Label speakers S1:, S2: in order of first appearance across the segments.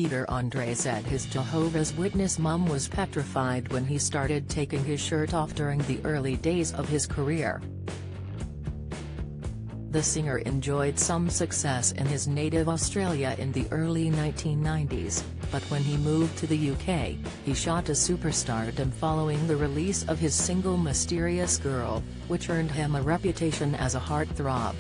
S1: Peter Andre said his Jehovah's Witness mum was petrified when he started taking his shirt off during the early days of his career. The singer enjoyed some success in his native Australia in the early 1990s, but when he moved to the UK, he shot to superstardom following the release of his single Mysterious Girl, which earned him a reputation as a heartthrob.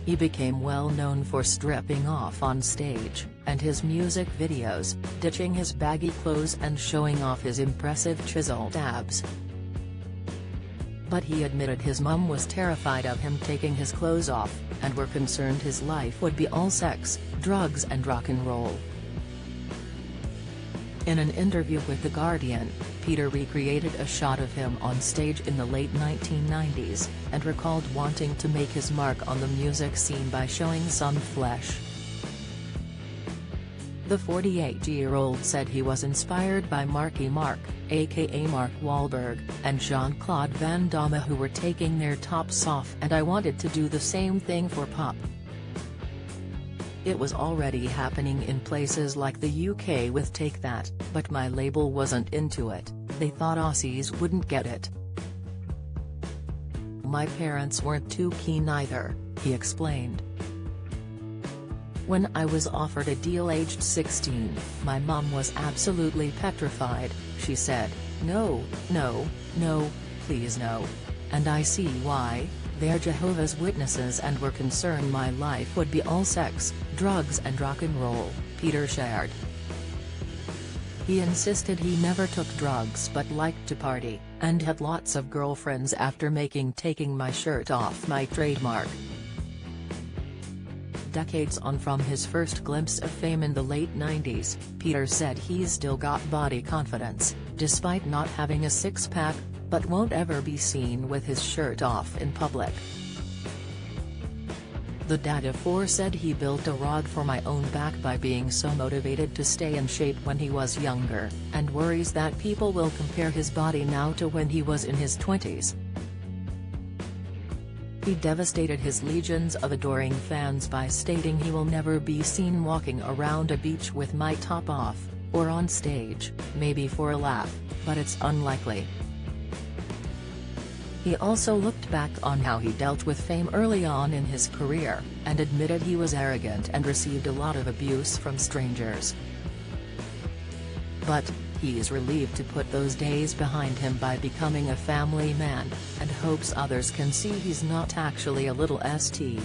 S1: He became well known for stripping off on stage, and his music videos, ditching his baggy clothes and showing off his impressive chiseled abs. But he admitted his mum was terrified of him taking his clothes off, and were concerned his life would be all sex, drugs and rock and roll. In an interview with The Guardian, Peter recreated a shot of him on stage in the late 1990s, and recalled wanting to make his mark on the music scene by showing some flesh. The 48-year-old said he was inspired by Marky Mark, aka Mark Wahlberg, and Jean-Claude Van Damme, who were taking their tops off, and I wanted to do the same thing for pop. It was already happening in places like the UK with Take That, but my label wasn't into it. They thought Aussies wouldn't get it. My parents weren't too keen either, he explained. When I was offered a deal aged 16, my mum was absolutely petrified. She said, "No, no, no, please no." And I see why. They're Jehovah's Witnesses and were concerned my life would be all sex, drugs and rock and roll, Peter shared. He insisted he never took drugs but liked to party, and had lots of girlfriends after making taking my shirt off my trademark. Decades on from his first glimpse of fame in the late 90s, Peter said he's still got body confidence, despite not having a six-pack, but won't ever be seen with his shirt off in public. The dad of four said he built a rod for my own back by being so motivated to stay in shape when he was younger, and worries that people will compare his body now to when he was in his 20s. He devastated his legions of adoring fans by stating he will never be seen walking around a beach with my top off, or on stage, maybe for a laugh, but it's unlikely. He also looked back on how he dealt with fame early on in his career, and admitted he was arrogant and received a lot of abuse from strangers. But, he's relieved to put those days behind him by becoming a family man, and hopes others can see he's not actually a little st.